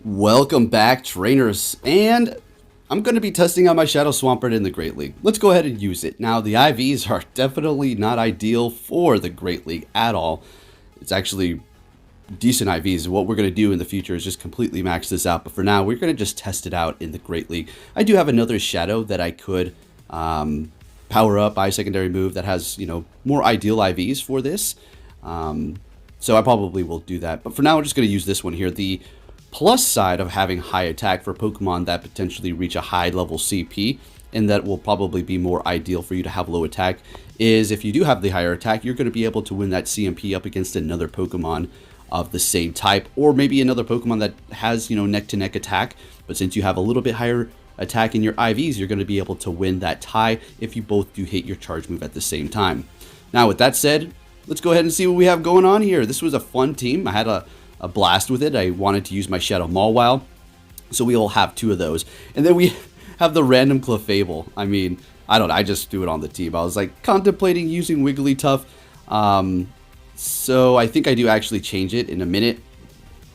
Welcome back, trainers, and I'm going to be testing out my Shadow Swampert in the Great League. Let's go ahead and use it. Now, the IVs are definitely not ideal for the Great League at all. It's actually decent IVs. What we're going to do in the future is just completely max this out, but for now, we're going to just test it out in the Great League. I do have another Shadow that I could power up by a secondary move that has, more ideal IVs for this. So I probably will do that, but for now, we're just going to use this one here. The plus side of having high attack for Pokemon that potentially reach a high level CP, and that will probably be more ideal for you to have low attack, is if you do have the higher attack, you're going to be able to win that CMP up against another Pokemon of the same type, or maybe another Pokemon that has, neck-to-neck attack, but since you have a little bit higher attack in your IVs, you're going to be able to win that tie if you both do hit your charge move at the same time. Now, with that said, let's go ahead and see what we have going on here. This was a fun team. I had a blast with it. I wanted to use my Shadow Mawile, so we will have two of those. And then we have the random Clefable. I mean, I don't know, I just threw it on the team. I was like contemplating using Wigglytuff, so I think I do actually change it in a minute.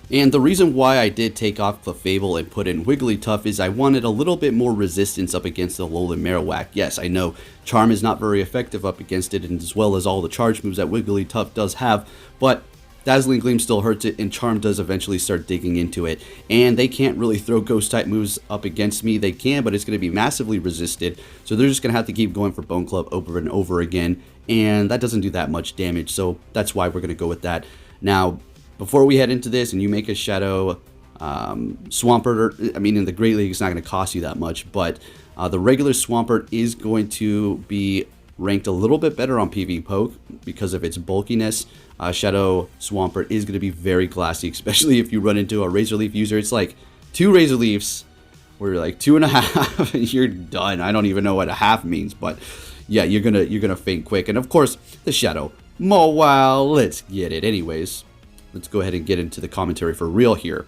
And the reason why I did take off Clefable and put in Wigglytuff is I wanted a little bit more resistance up against the Alolan Marowak. Yes, I know Charm is not very effective up against it, and as well as all the charge moves that Wigglytuff does have, but Dazzling Gleam still hurts it, and Charm does eventually start digging into it. And they can't really throw Ghost-type moves up against me. They can, but it's going to be massively resisted. So they're just going to have to keep going for Bone Club over and over again. And that doesn't do that much damage, so that's why we're going to go with that. Now, before we head into this and you make a Shadow Swampert, in the Great League, it's not going to cost you that much. But the regular Swampert is going to be ranked a little bit better on PvPoke because of its bulkiness. Shadow Swampert is going to be very classy, especially if you run into a Razor Leaf user. It's like 2 Razor Leafs, or like 2.5, and you're done. I don't even know what a half means, but yeah, you're gonna faint quick. And of course, the Shadow Mawile. Let's get it. Anyways, let's go ahead and get into the commentary for real here.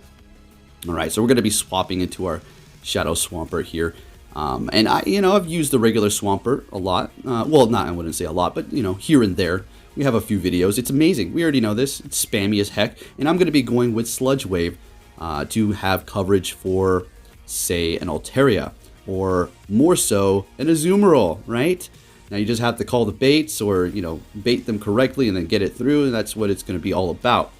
All right, so we're gonna be swapping into our Shadow Swampert here. And I've used the regular Swampert a lot. Well, I wouldn't say a lot, but here and there. We have a few videos. It's amazing. We already know this. It's spammy as heck. And I'm going to be going with Sludge Wave to have coverage for, say, an Altaria, or more so, an Azumarill, right? Now you just have to call the baits, or, bait them correctly and then get it through, and that's what it's going to be all about.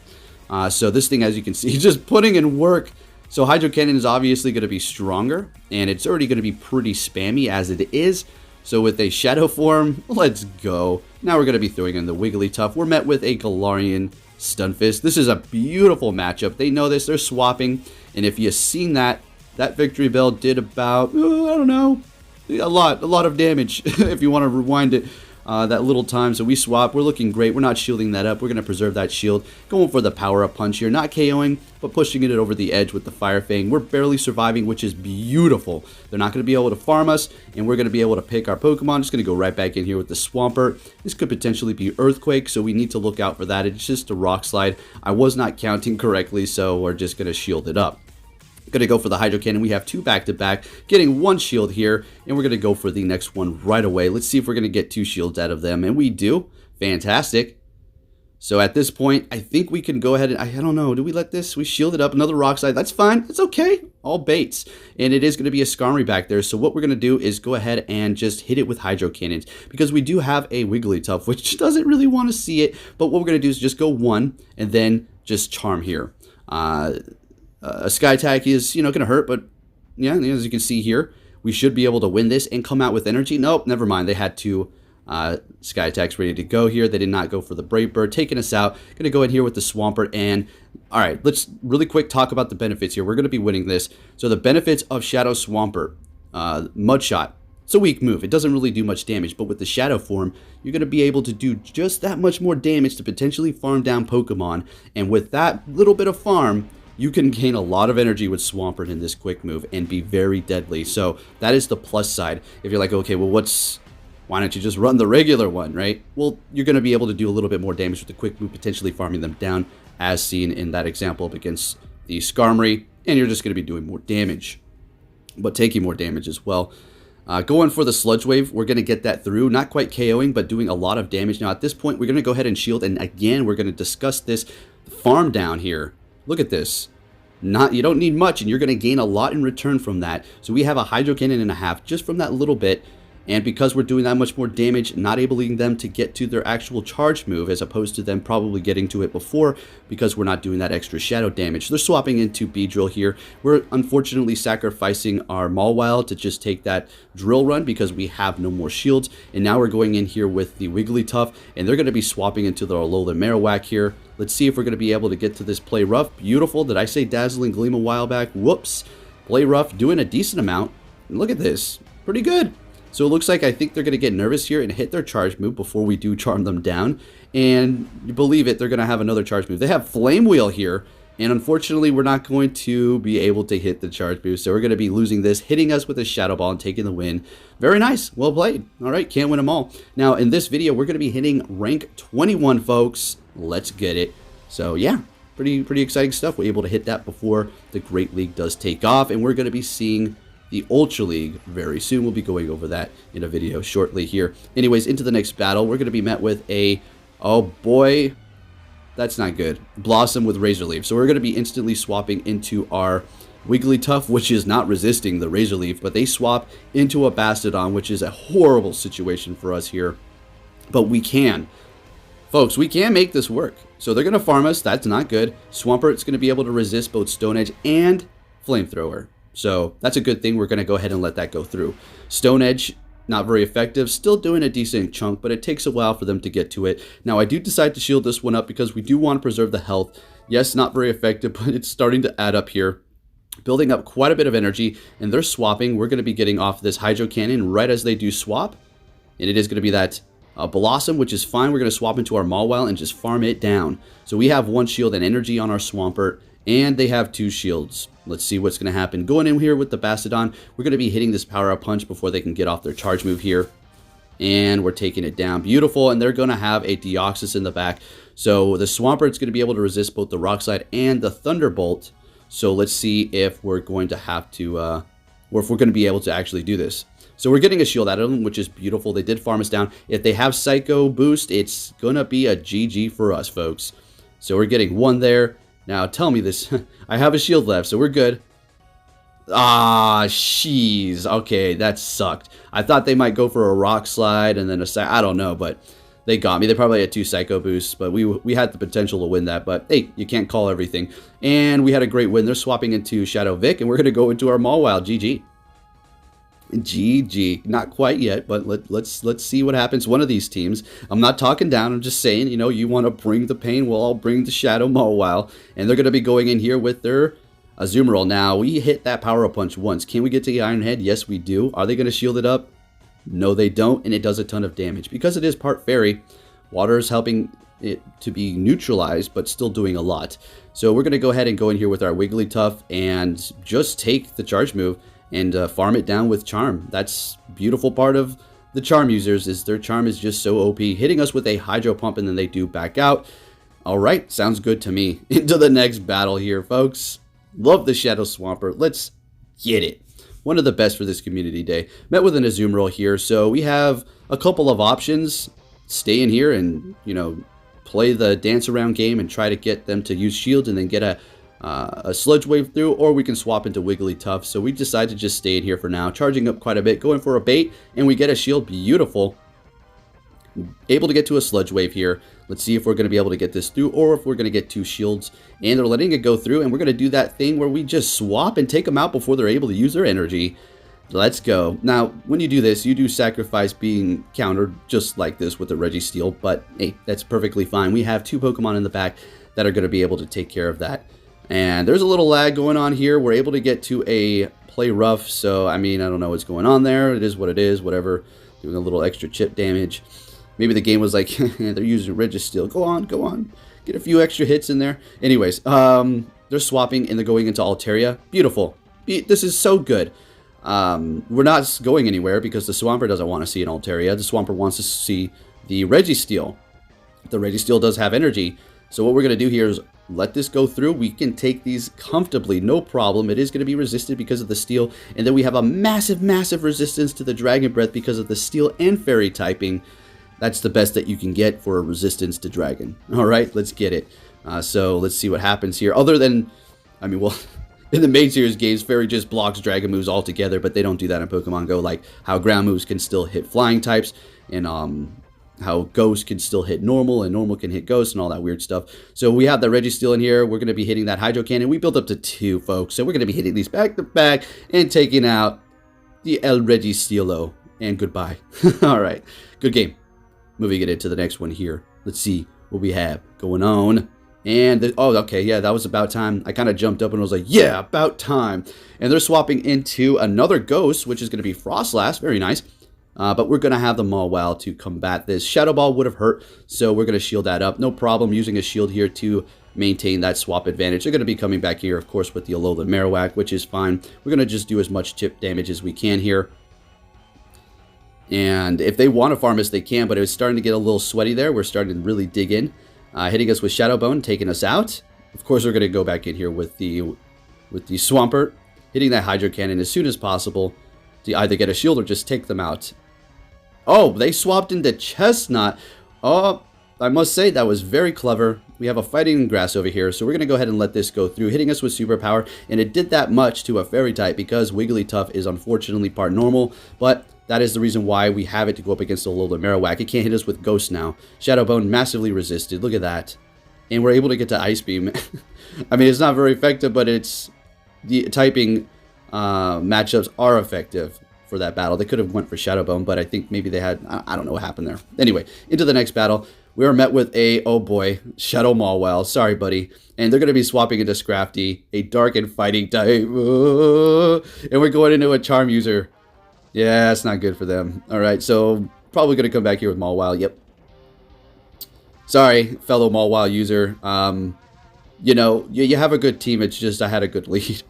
So this thing, as you can see, just putting in work. So Hydro Cannon is obviously going to be stronger, and it's already going to be pretty spammy as it is. So with a Shadow form, let's go. Now we're going to be throwing in the Wigglytuff. We're met with a Galarian Stunfisk. This is a beautiful matchup. They know this. They're swapping. And if you've seen that Victory Bell did about, I don't know, a lot of damage if you want to rewind it. That little time. So we swap. We're looking great. We're not shielding that up. We're going to preserve that shield. Going for the power-up punch here. Not KOing, but pushing it over the edge with the Fire Fang. We're barely surviving, which is beautiful. They're not going to be able to farm us, and we're going to be able to pick our Pokemon. Just going to go right back in here with the Swampert. This could potentially be Earthquake, so we need to look out for that. It's just a Rock Slide. I was not counting correctly, so we're just going to shield it up. Gonna go for the Hydro Cannon. We have 2 back-to-back, getting 1 shield here, and we're gonna go for the next one right away. Let's see if we're gonna get 2 shields out of them, and we do. Fantastic. So at this point, I think we can go ahead and, I don't know, do we let this? We shielded up another Rock Slide. That's fine. It's okay. All baits. And it is going to be a Skarmory back there. So what we're going to do is go ahead and just hit it with Hydro Cannons, because we do have a Wigglytuff, which doesn't really want to see it. But what we're going to do is just go 1 and then just Charm here. A Sky Attack is, going to hurt, but yeah, as you can see here, we should be able to win this and come out with energy. Nope, never mind. They had 2 Sky Attacks ready to go here. They did not go for the Brave Bird, taking us out. Going to go in here with the Swampert, and all right, let's really quick talk about the benefits here. We're going to be winning this. So the benefits of Shadow Swampert, Mud Shot. It's a weak move. It doesn't really do much damage, but with the Shadow form, you're going to be able to do just that much more damage to potentially farm down Pokemon, and with that little bit of farm, you can gain a lot of energy with Swampert in this quick move and be very deadly. So that is the plus side. If you're like, okay, well, why don't you just run the regular one, right? Well, you're going to be able to do a little bit more damage with the quick move, potentially farming them down, as seen in that example up against the Skarmory, and you're just going to be doing more damage, but taking more damage as well. Going for the Sludge Wave, we're going to get that through. Not quite KOing, but doing a lot of damage. Now, at this point, we're going to go ahead and shield, and again, we're going to discuss this farm down here. Look at this. You don't need much, and you're going to gain a lot in return from that. So we have a Hydro Cannon and a half just from that little bit. And because we're doing that much more damage, not enabling them to get to their actual charge move, as opposed to them probably getting to it before, because we're not doing that extra shadow damage. They're swapping into Beedrill here. We're unfortunately sacrificing our Mawile to just take that drill run because we have no more shields. And now we're going in here with the Wigglytuff, and they're going to be swapping into the Alolan Marowak here. Let's see if we're going to be able to get to this Play Rough. Beautiful. Did I say Dazzling Gleam a while back? Whoops. Play Rough doing a decent amount. And look at this. Pretty good. So it looks like I think they're going to get nervous here and hit their charge move before we do charm them down. And you believe it, they're going to have another charge move. They have Flame Wheel here. And unfortunately, we're not going to be able to hit the charge move. So we're going to be losing this, hitting us with a Shadow Ball and taking the win. Very nice. Well played. All right, can't win them all. Now, in this video, we're going to be hitting rank 21, folks. Let's get it. So, yeah. Pretty exciting stuff. We're able to hit that before the Great League does take off. And we're going to be seeing the Ultra League very soon. We'll be going over that in a video shortly here. Anyways, into the next battle, we're going to be met with a, oh boy, that's not good, Blossom with Razor Leaf. So we're going to be instantly swapping into our Wigglytuff, which is not resisting the Razor Leaf, but they swap into a Bastodon, which is a horrible situation for us here. But we can. Folks, we can make this work. So they're going to farm us. That's not good. Swampert's going to be able to resist both Stone Edge and Flamethrower. So that's a good thing. We're going to go ahead and let that go through. Stone Edge, not very effective. Still doing a decent chunk, but it takes a while for them to get to it. Now, I do decide to shield this one up because we do want to preserve the health. Yes, not very effective, but it's starting to add up here. Building up quite a bit of energy, and they're swapping. We're going to be getting off this Hydro Cannon right as they do swap. And it is going to be that Blossom, which is fine. We're going to swap into our Mawile and just farm it down. So we have one shield and energy on our Swampert, and they have two shields. Let's see what's going to happen. Going in here with the Bastodon, we're going to be hitting this Power Up Punch before they can get off their charge move here. And we're taking it down. Beautiful. And they're going to have a Deoxys in the back. So the Swampert's going to be able to resist both the Rock Slide and the Thunderbolt. So let's see if we're going to have to, or if we're going to be able to actually do this. So we're getting a shield out of them, which is beautiful. They did farm us down. If they have Psycho Boost, it's going to be a GG for us, folks. So we're getting one there. Now, tell me this. I have a shield left, so we're good. Ah, jeez. Okay, that sucked. I thought they might go for a Rock Slide and then a... I don't know, but they got me. They probably had two Psycho Boosts, but we had the potential to win that. But, hey, you can't call everything. And we had a great win. They're swapping into Shadow Vic, and we're going to go into our Mawile. GG. GG. Not quite yet, but let's see what happens. One of these teams. I'm not talking down. I'm just saying, you know, you want to bring the pain. Well, I'll bring the Shadow Mawile. And they're going to be going in here with their Azumarill. Now, we hit that Power Up Punch once. Can we get to the Iron Head? Yes, we do. Are they going to shield it up? No, they don't. And it does a ton of damage. Because it is part Fairy, water is helping it to be neutralized, but still doing a lot. So we're going to go ahead and go in here with our Wigglytuff and just take the charge move and farm it down with Charm. That's beautiful part of the Charm users, is their Charm is just so OP. Hitting us with a Hydro Pump and then they do back out. Alright, sounds good to me. Into the next battle here, folks. Love the Shadow Swampert. Let's get it. One of the best for this community day. Met with an Azumarill here, so we have a couple of options. Stay in here and, you know, play the dance around game and try to get them to use shields and then get a Sludge Wave through, or we can swap into Wigglytuff. So we decide to just stay in here for now, charging up quite a bit, going for a bait, and we get a shield. Beautiful. Able to get to a Sludge Wave here. Let's see if we're going to be able to get this through, or if we're going to get two shields. And they're letting it go through, and we're going to do that thing where we just swap and take them out before they're able to use their energy. Let's go. Now, when you do this, you do sacrifice being countered just like this with the Registeel, but hey, that's perfectly fine. We have two Pokemon in the back that are going to be able to take care of that. And there's a little lag going on here. We're able to get to a Play Rough, so I mean, I don't know what's going on there. It is what it is, whatever. Doing a little extra chip damage. Maybe the game was like, they're using Registeel. Go on. Get a few extra hits in there. Anyways, they're swapping and they're going into Altaria. Beautiful. This is so good. We're not going anywhere because the Swampert doesn't want to see an Altaria. The Swampert wants to see the Registeel. The Registeel does have energy. So what we're going to do here is let this go through. We can take these comfortably, no problem. It is going to be resisted because of the steel. And then we have a massive, massive resistance to the Dragon Breath because of the steel and fairy typing. That's the best that you can get for a resistance to dragon. All right, let's get it. So let's see what happens here. Other than I mean, well, in the main series games, Fairy just blocks dragon moves altogether, but they don't do that in Pokemon Go, like how ground moves can still hit flying types, and how Ghost can still hit normal, and normal can hit Ghost, and all that weird stuff. So we have the Registeel in here. We're going to be hitting that Hydro Cannon. We built up to 2, folks, so we're going to be hitting these back to back and taking out the El Registeelo. And goodbye. All right, good game. Moving it into the next one here. Let's see what we have going on. And, oh, okay, yeah, that was about time. I kind of jumped up and was like, yeah, about time. And they're swapping into another Ghost, which is going to be Frostlass. Very nice. But we're going to have the Mawile to combat this. Shadow Ball would have hurt, so we're going to shield that up. No problem using a shield here to maintain that swap advantage. They're going to be coming back here, of course, with the Alolan Marowak, which is fine. We're going to just do as much chip damage as we can here. And if they want to farm us, they can, but it was starting to get a little sweaty there. We're starting to really dig in. Hitting us with Shadow Bone, taking us out. Of course, we're going to go back in here with the Swampert, hitting that Hydro Cannon as soon as possible to either get a shield or just take them out. Oh, they swapped into Chestnut. Oh, I must say that was very clever. We have a Fighting Grass over here, so we're going to go ahead and let this go through, hitting us with Superpower, and it did that much to a Fairy type because Wigglytuff is unfortunately part normal, but that is the reason why we have it to go up against the Alolan Marowak. It can't hit us with Ghost now. Shadow Bone massively resisted. Look at that. And we're able to get to Ice Beam. I mean, it's not very effective, but it's the typing matchups are effective for that battle. They could have went for Shadow Bone, but I think maybe they had, I don't know what happened there. Anyway, into the next battle. We are met with a, oh boy, Shadow Mawile. Sorry, buddy. And they're going to be swapping into Scrafty, a Dark and Fighting type. And we're going into a Charm user. Yeah, that's not good for them. All right, so probably going to come back here with Mawile. Yep. Sorry, fellow Mawile user. You know, you have a good team. It's just I had a good lead.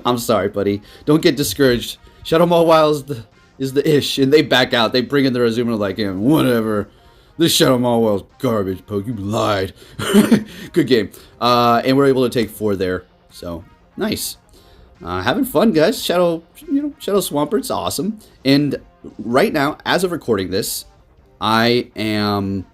I'm sorry, buddy. Don't get discouraged. Shadow Mawile is the ish, and they back out. They bring in their Azumarill like him. Whatever. This Shadow Mawile's garbage, Poke. You lied. Good game. And we're able to take 4 there. So, nice. Having fun, guys. Shadow Swampert's awesome. And right now, as of recording this, I am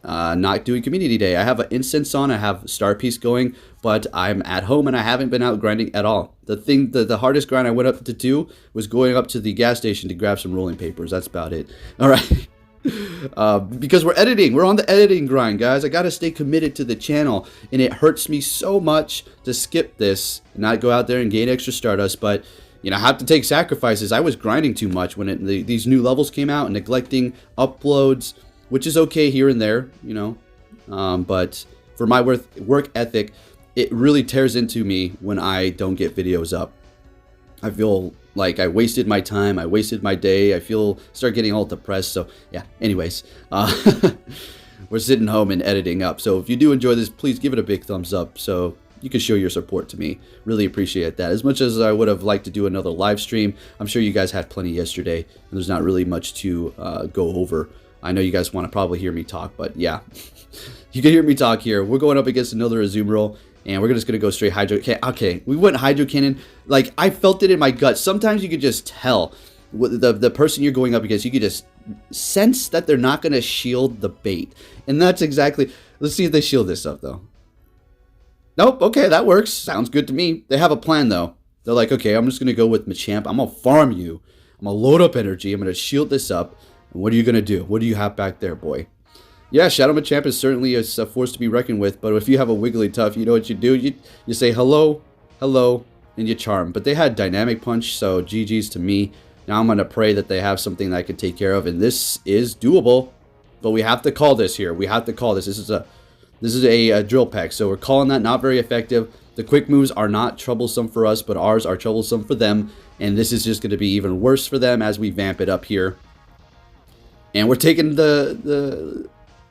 not doing Community Day. I have an incense on. I have Star Piece going, but I'm at home and I haven't been out grinding at all. The hardest grind I went up to do was going up to the gas station to grab some rolling papers. That's about it. All right. Because we're editing. We're on the editing grind, guys. I gotta stay committed to the channel, and it hurts me so much to skip this and not go out there and gain extra Stardust, but you know, I have to take sacrifices. I was grinding too much when these new levels came out and neglecting uploads, which is okay here and there, you know, but for my work ethic, it really tears into me when I don't get videos up. I feel like I wasted my time, I wasted my day, start getting all depressed. So yeah, anyways, we're sitting home and editing up. So if you do enjoy this, please give it a big thumbs up so you can show your support to me. Really appreciate that. As much as I would have liked to do another live stream, I'm sure you guys had plenty yesterday, and there's not really much to go over. I know you guys want to probably hear me talk, but yeah, you can hear me talk here. We're going up against another Azumarill. And we're just going to go straight Hydro Cannon. Okay, we went Hydro Cannon. Like, I felt it in my gut. Sometimes you could just tell the person you're going up against. You could just sense that they're not going to shield the bait. And that's exactly... Let's see if they shield this up, though. Nope, okay, that works. Sounds good to me. They have a plan, though. They're like, okay, I'm just going to go with Machamp. I'm going to farm you. I'm going to load up energy. I'm going to shield this up. And what are you going to do? What do you have back there, boy? Yeah, Shadow Machamp is certainly a force to be reckoned with, but if you have a Wigglytuff, you know what you do? You say hello, hello, and you charm. But they had Dynamic Punch, so GG's to me. Now I'm going to pray that they have something that I can take care of, and this is doable. But we have to call this here. We have to call this. This is a drill peck, so we're calling that not very effective. The quick moves are not troublesome for us, but ours are troublesome for them, and this is just going to be even worse for them as we vamp it up here. And we're taking the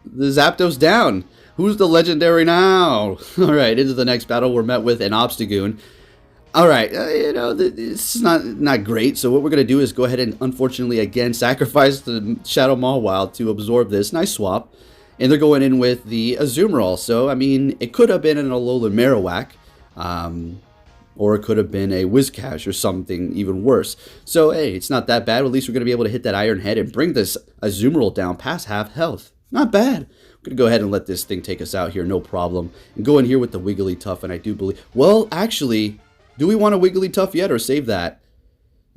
Zapdos down. Who's the legendary now? All right, into the next battle. We're met with an Obstagoon. All right, you know, it's not great. So what we're going to do is go ahead and, unfortunately, again, sacrifice the Shadow Mawile to absorb this. Nice swap. And they're going in with the Azumarill. So, I mean, it could have been an Alolan Marowak. Or it could have been a Whiscash or something even worse. So, hey, it's not that bad. At least we're going to be able to hit that Iron Head and bring this Azumarill down past half health. Not bad. Gonna go ahead and let this thing take us out here, no problem. And go in here with the Wigglytuff, and I do believe... Well, actually, do we want a Wigglytuff yet, or save that?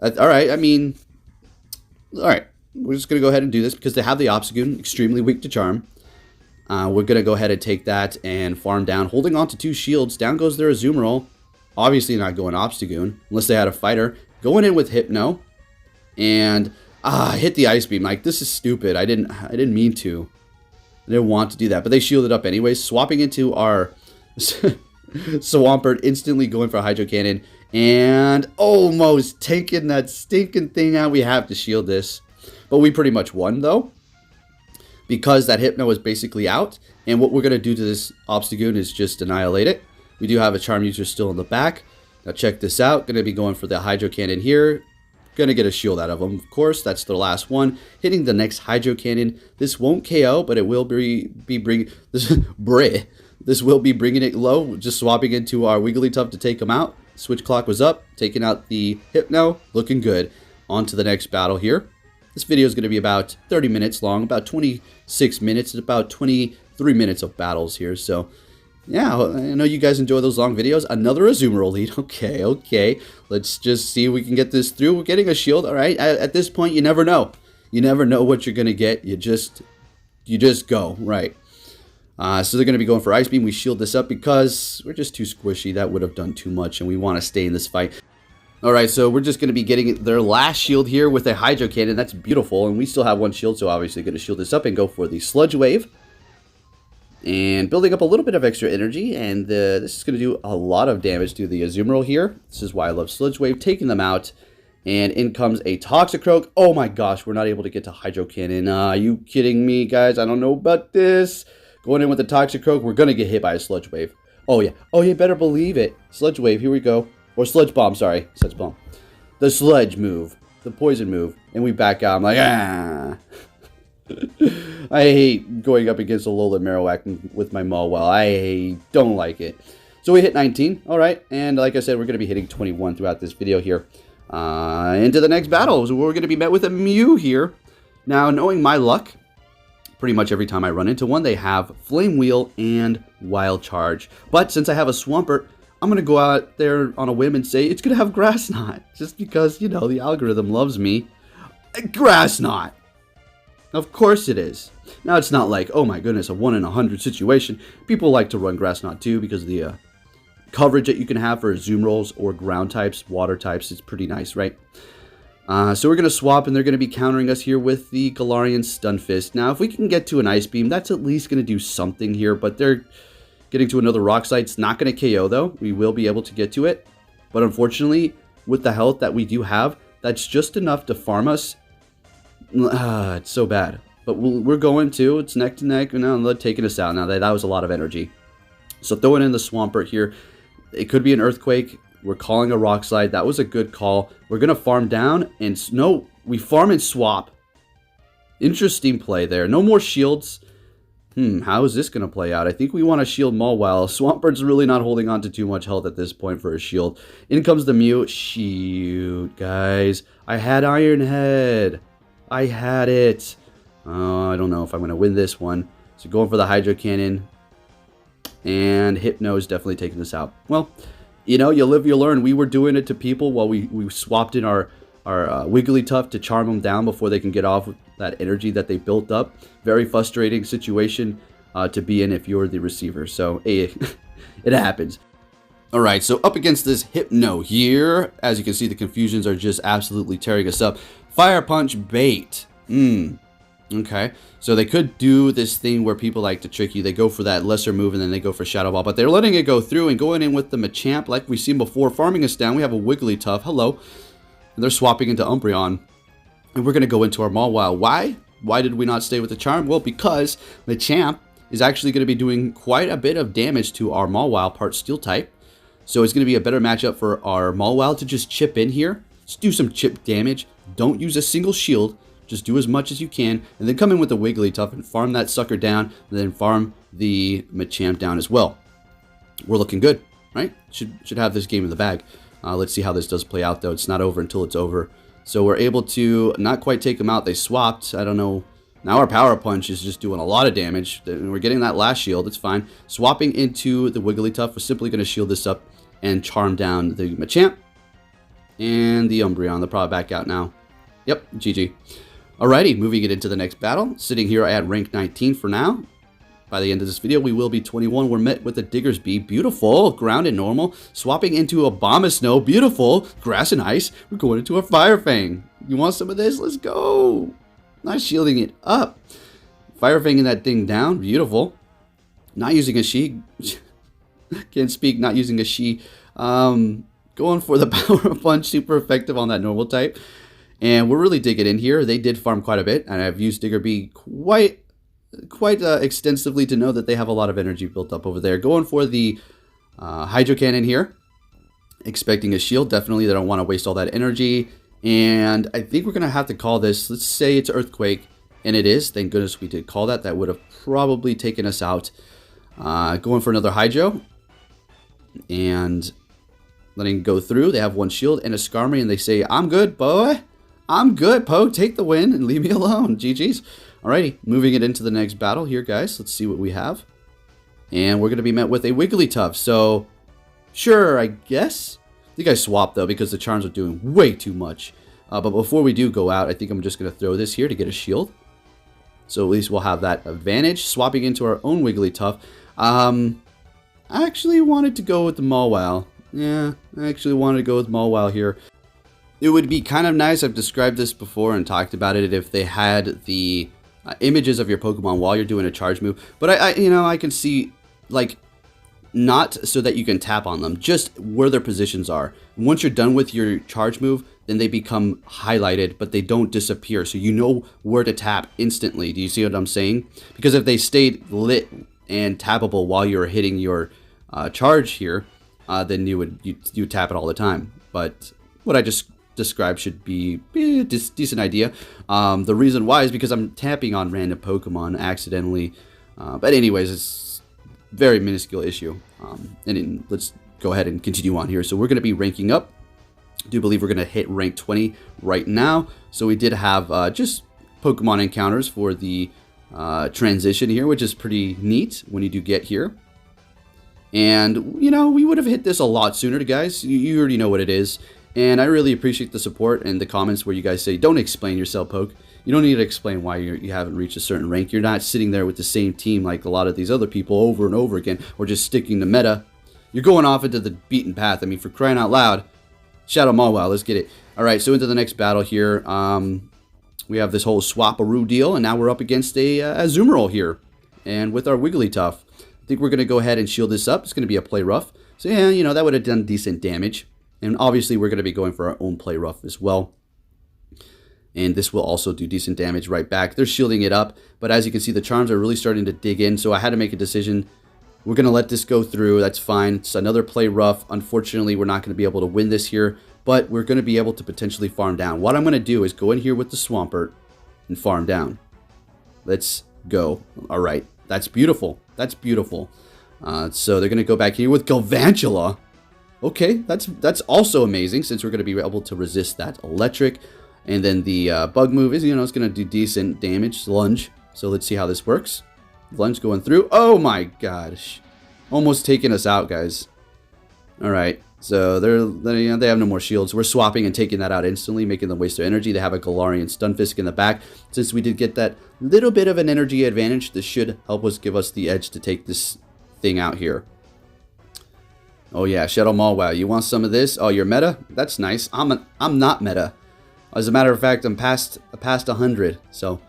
Alright, I mean... Alright, we're just gonna go ahead and do this, because they have the Obstagoon, extremely weak to Charm. We're gonna go ahead and take that and farm down, holding on to 2 shields. Down goes their Azumarill. Obviously not going Obstagoon, unless they had a fighter. Going in with Hypno. And, hit the Ice Beam. Like, this is stupid. I didn't mean to. I didn't want to do that, but they shielded up anyways. Swapping into our Swampert, instantly going for a Hydro Cannon, and almost taking that stinking thing out. We have to shield this, but we pretty much won though, because that Hypno is basically out. And what we're gonna do to this Obstagoon is just annihilate it. We do have a Charm user still in the back. Now check this out. Gonna be going for the Hydro Cannon here. Gonna get a shield out of them, of course. That's the last one. Hitting the next Hydro Cannon. This won't KO, but it will be bringing this. This will be bringing it low. Just swapping into our Wigglytuff to take him out. Switch clock was up, taking out the Hypno. Looking good. On to the next battle here. This video is going to be about 30 minutes long, about 26 minutes, about 23 minutes of battles here. So, yeah, I know you guys enjoy those long videos. Another Azumarill lead. Okay. Let's just see if we can get this through. We're getting a shield. All right. At this point, you never know. You never know what you're going to get. You just go. Right. So they're going to be going for Ice Beam. We shield this up because we're just too squishy. That would have done too much, and we want to stay in this fight. All right, so we're just going to be getting their last shield here with a Hydro Cannon. That's beautiful, and we still have 1 shield, so obviously going to shield this up and go for the Sludge Wave. And building up a little bit of extra energy, and this is going to do a lot of damage to the Azumarill here. This is why I love Sludge Wave, taking them out. And in comes a Toxicroak. Oh my gosh, we're not able to get to Hydro Cannon. Are you kidding me, guys? I don't know about this. Going in with the Toxicroak, we're going to get hit by a Sludge Wave. Oh yeah, better believe it. Sludge Wave, here we go. Or Sludge Bomb, sorry. Sludge Bomb. The Sludge move. The Poison move. And we back out. I'm like, ah. I hate going up against a Alolan Marowak with my Mawile. I don't like it. So we hit 19. Alright. And like I said, we're going to be hitting 21 throughout this video here. Into the next battle. So we're going to be met with a Mew here. Now, knowing my luck, pretty much every time I run into one, they have Flame Wheel and Wild Charge. But since I have a Swampert, I'm going to go out there on a whim and say it's going to have Grass Knot. Just because, you know, the algorithm loves me. Grass Knot. Of course it is. Now, it's not like, oh my goodness, a 1 in 100 situation. People like to run Grass Knot too because of the coverage that you can have for Azumarolls or ground types, water types. It's pretty nice, right? So we're going to swap, and they're going to be countering us here with the Galarian Stunfisk. Now, if we can get to an Ice Beam, that's at least going to do something here, but they're getting to another Rock Slide. It's not going to KO, though. We will be able to get to it, but unfortunately, with the health that we do have, that's just enough to farm us. It's so bad, but we're going to. It's neck to neck, and now they're taking us out. Now, that was a lot of energy. So throwing in the Swampert here, it could be an Earthquake. We're calling a Rock Slide. That was a good call. We're going to farm down. And no, we farm and swap. Interesting play there. No more shields. How is this going to play out? I think we want to shield Mawile. Swampert's really not holding on to too much health at this point for a shield. In comes the Mew. Shoot, guys. I had Iron Head. I had it. Oh, I don't know if I'm going to win this one. So going for the Hydro Cannon. And Hypno is definitely taking this out. Well, you know, you live, you learn. We were doing it to people while we swapped in our Wigglytuff to charm them down before they can get off with that energy that they built up. Very frustrating situation to be in if you're the receiver. So, hey, it happens. All right, so up against this Hypno here. As you can see, the confusions are just absolutely tearing us up. Fire Punch Bait. Okay, so they could do this thing where people like to trick you. They go for that lesser move and then they go for Shadow Ball, but they're letting it go through and going in with the Machamp like we've seen before, farming us down. We have a Wigglytuff. Hello. And they're swapping into Umbreon. And we're going to go into our Mawile. Why? Why did we not stay with the Charm? Well, because Machamp is actually going to be doing quite a bit of damage to our Mawile, part Steel type. So it's going to be a better matchup for our Mawile to just chip in here. Just do some chip damage. Don't use a single shield. Just do as much as you can, and then come in with the Wigglytuff and farm that sucker down, and then farm the Machamp down as well. We're looking good, right? Should have this game in the bag. Let's see how this does play out, though. It's not over until it's over. So we're able to not quite take them out. They swapped. I don't know Now our Power Punch is just doing a lot of damage. We're getting that last shield. It's fine. Swapping into the Wigglytuff, we're simply going to shield this up and charm down the Machamp. And the Umbreon. They'll probably back out now. Yep, GG. Alrighty, moving it into the next battle. Sitting here at rank 19 for now. By the end of this video, we will be 21. We're met with a Diggersby. Beautiful. Ground and normal. Swapping into a Abomasnow. Beautiful. Grass and ice. We're going into a Fire Fang. You want some of this? Let's go. Not shielding it up. Fire Fanging that thing down. Beautiful. Not using a She. Can't speak. Not using a She. Going for the Power Punch. Super effective on that normal type. And we're really digging in here. They did farm quite a bit. And I've used Diggersby quite extensively to know that they have a lot of energy built up over there. Going for the Hydro Cannon here. Expecting a shield. Definitely they don't want to waste all that energy. And I think we're going to have to call this. Let's say it's Earthquake. And it is. Thank goodness we did call that. That would have probably taken us out. Going for another Hydro. And letting it go through. They have one shield and a Skarmory. And they say, I'm good, boy. I'm good, Poke. Take the win and leave me alone. GG's. Alrighty, moving it into the next battle here, guys. Let's see what we have. And we're going to be met with a Wigglytuff. So, sure, I guess. I think I swapped, though, because the charms are doing way too much. But before we do go out, I think I'm just going to throw this here to get a shield. So at least we'll have that advantage. Swapping into our own Wigglytuff. I actually wanted to go with the Mawile. Yeah, I actually wanted to go with Mawile here. It would be kind of nice, I've described this before and talked about it, if they had the images of your Pokemon while you're doing a charge move. But I can see, like, not so that you can tap on them, just where their positions are. Once you're done with your charge move, then they become highlighted, but they don't disappear. So you know where to tap instantly. Do you see what I'm saying? Because if they stayed lit and tappable while you're hitting your charge here, then you tap it all the time. But what I just described should be a decent idea. The reason why is because I'm tapping on random Pokemon accidentally. But anyways, it's a very minuscule issue. Let's go ahead and continue on here. So we're going to be ranking up. I do believe we're going to hit rank 20 right now. So we did have just Pokemon encounters for the transition here, which is pretty neat when you do get here. And, we would have hit this a lot sooner, guys. You already know what it is. And I really appreciate the support and the comments where you guys say, don't explain yourself, Poke. You don't need to explain why you haven't reached a certain rank. You're not sitting there with the same team like a lot of these other people over and over again, or just sticking to meta. You're going off into the beaten path. I mean, for crying out loud. Shadow Mawile, let's get it. All right, so into the next battle here. We have this whole Swapperoo deal, and now we're up against a Azumarill here. And with our Wigglytuff. I think we're going to go ahead and shield this up. It's going to be a play rough. So yeah, that would have done decent damage. And obviously we're going to be going for our own play rough as well. And this will also do decent damage right back. They're shielding it up. But as you can see, the charms are really starting to dig in. So I had to make a decision. We're going to let this go through. That's fine. It's another play rough. Unfortunately, we're not going to be able to win this here. But we're going to be able to potentially farm down. What I'm going to do is go in here with the Swampert and farm down. Let's go. All right. That's beautiful. That's beautiful. So they're going to go back here with Galvantula. Okay, that's also amazing since we're going to be able to resist that electric. And then the bug move is, it's going to do decent damage. Lunge. So let's see how this works. Lunge going through. Oh my gosh. Almost taking us out, guys. All right. So they have no more shields. We're swapping and taking that out instantly, making them waste their energy. They have a Galarian Stunfisk in the back. Since we did get that little bit of an energy advantage, this should help us give us the edge to take this thing out here. Oh yeah, Shadow Mawile. You want some of this? Oh, you're meta? That's nice. I'm not meta. As a matter of fact, I'm past 100. So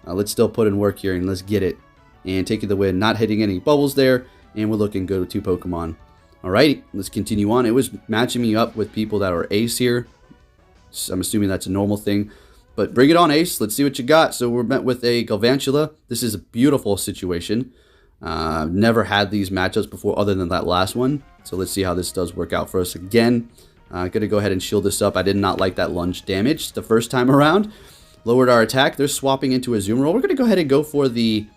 let's still put in work here and let's get it. And taking the win, not hitting any bubbles there. And we're looking good with 2 Pokemon. Alrighty, let's continue on. It was matching me up with people that are Ace here. So I'm assuming that's a normal thing. But bring it on, Ace. Let's see what you got. So we're met with a Galvantula. This is a beautiful situation. Never had these matchups before other than that last one. So let's see how this does work out for us again. Going to go ahead and shield this up. I did not like that lunge damage the first time around. Lowered our attack. They're swapping into a Azumarill. We're going to go ahead and go for the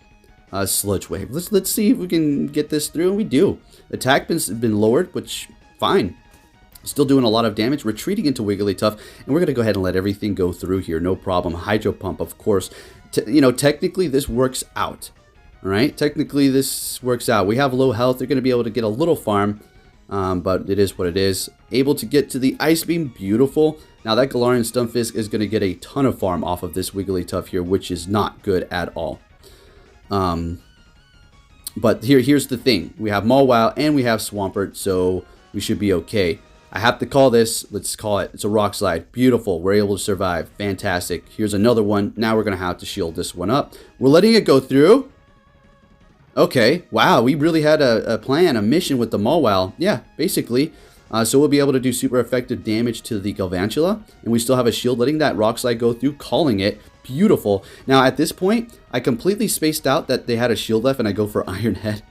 Sludge Wave. Let's see if we can get this through, and we do. Attack been lowered, which fine. Still doing a lot of damage, retreating into Wigglytuff, and we're going to go ahead and let everything go through here, no problem. Hydro Pump, of course. You know, technically this works out, all right? Technically this works out. We have low health. They're going to be able to get a little farm, but it is what it is. Able to get to the Ice Beam, beautiful. Now that Galarian Stunfisk is going to get a ton of farm off of this Wigglytuff here, which is not good at all. But here's the thing. We have Mawile and we have Swampert, so we should be okay. I have to call this, let's call it, it's a Rock Slide. Beautiful, we're able to survive, fantastic. Here's another one, now we're going to have to shield this one up. We're letting it go through. Okay, wow, we really had a plan, a mission with the Mawile. Yeah, basically. So we'll be able to do super effective damage to the Galvantula, and we still have a shield, letting that Rock Slide go through, calling it. Beautiful. Now at this point, I completely spaced out that they had a shield left and I go for Iron Head,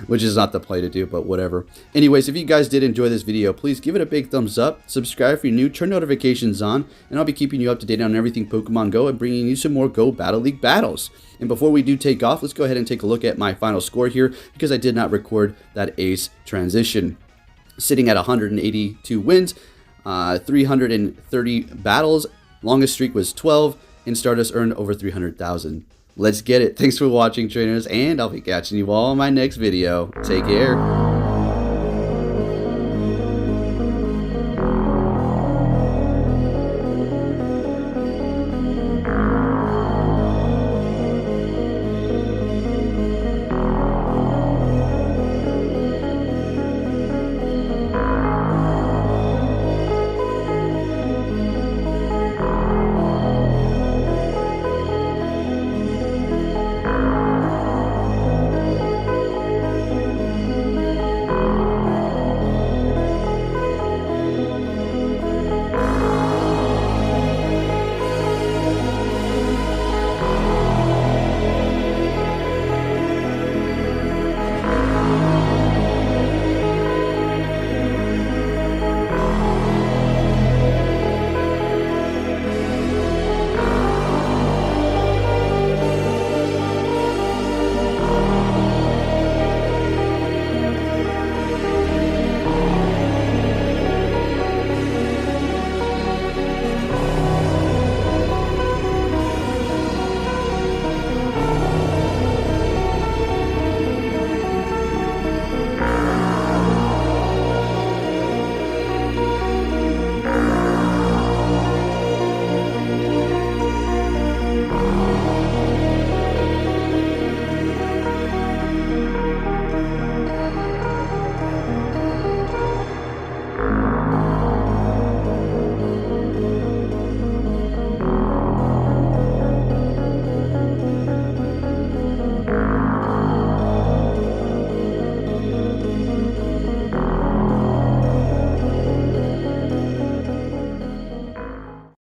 which is not the play to do, but whatever. Anyways, if you guys did enjoy this video, please give it a big thumbs up, subscribe if you're new, turn notifications on, and I'll be keeping you up to date on everything Pokemon Go and bringing you some more Go Battle League battles. And before we do take off, let's go ahead and take a look at my final score here, because I did not record that ace transition. Sitting at 182 wins, 330 battles, longest streak was 12, and Stardust earned over 300,000. Let's get it. Thanks for watching, trainers, and I'll be catching you all in my next video. Take care.